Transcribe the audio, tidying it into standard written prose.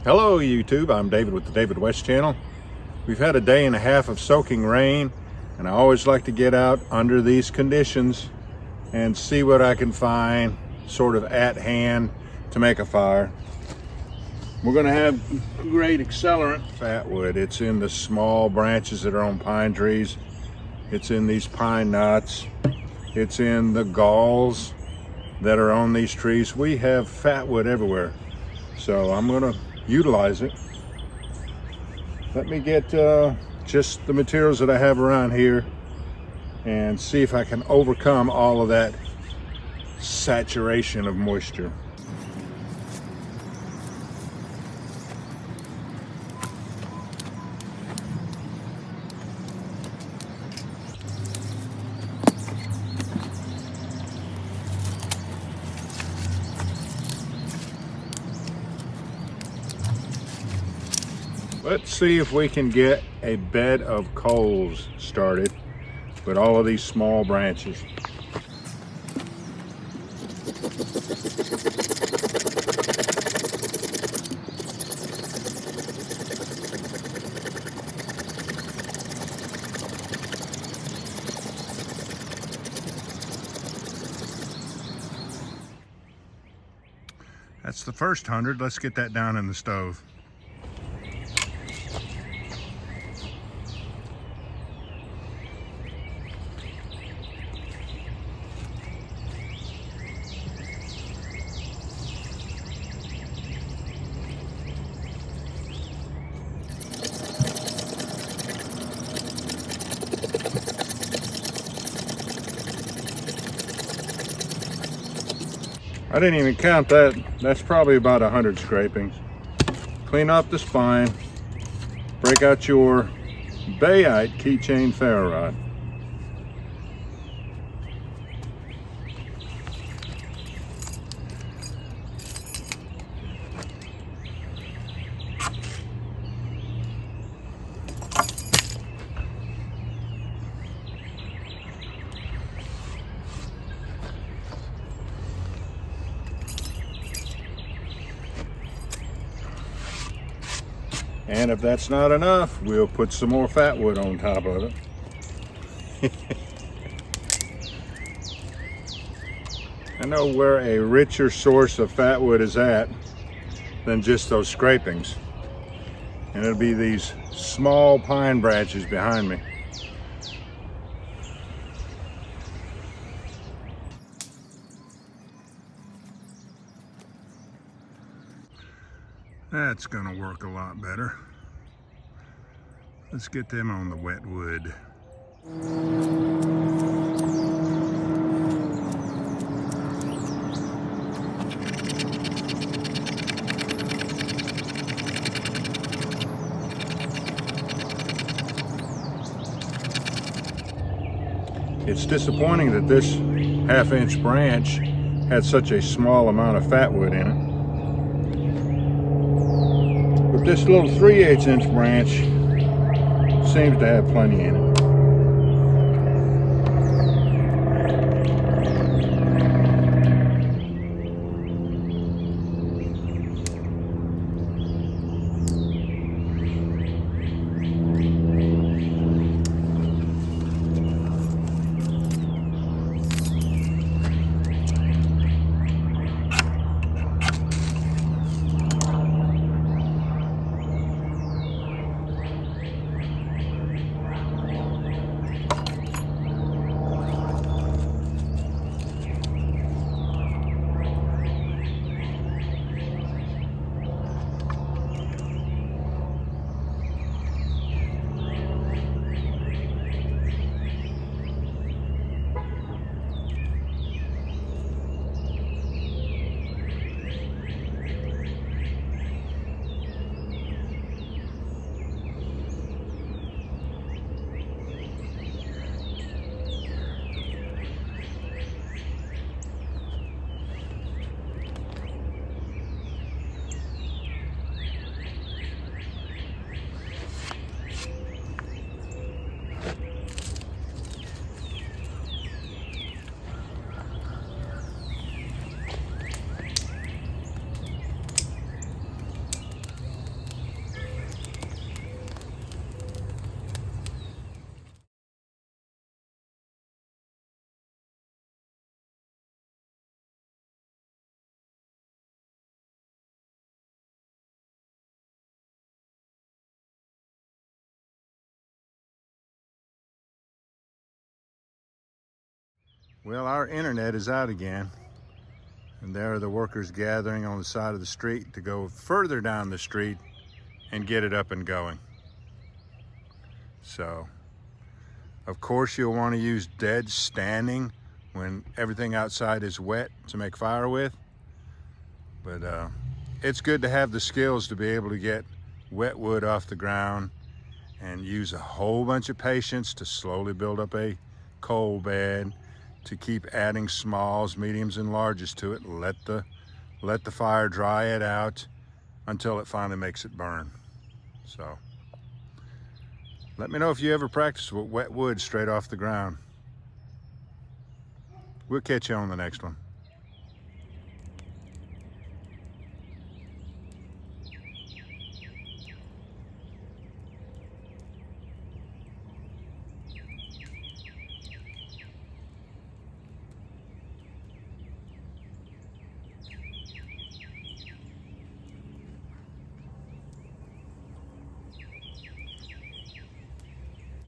Hello YouTube, I'm David with the David West channel. We've had a day and a half of soaking rain, and I always like to get out under these conditions and see what I can find sort of at hand to make a fire. We're going to have great accelerant fatwood. It's in the small branches that are on pine trees. It's in these pine knots. It's in the galls that are on these trees. We have fatwood everywhere, so I'm going to utilize it. Let me get just the materials that I have around here and see if I can overcome all of that saturation of moisture. Let's see if we can get a bed of coals started with all of these small branches. That's the first 100. Let's get that down in the stove. I didn't even count that. That's probably about 100 scrapings. Clean off the spine. Break out your bayite keychain ferro rod. And if that's not enough, we'll put some more fatwood on top of it. I know where a richer source of fatwood is at than just those scrapings. And it'll be these small pine branches behind me. That's gonna work a lot better. Let's get them on the wet wood. It's disappointing that this 1/2-inch branch had such a small amount of fatwood in it. But this little 3/8-inch branch seems to have plenty in it. Well, our internet is out again, and there are the workers gathering on the side of the street to go further down the street and get it up and going. So, of course, you'll want to use dead standing when everything outside is wet to make fire with, but it's good to have the skills to be able to get wet wood off the ground and use a whole bunch of patience to slowly build up a coal bed, to keep adding smalls, mediums, and larges to it. Let the fire dry it out until it finally makes it burn. So let me know if you ever practice with wet wood straight off the ground. We'll catch you on the next one.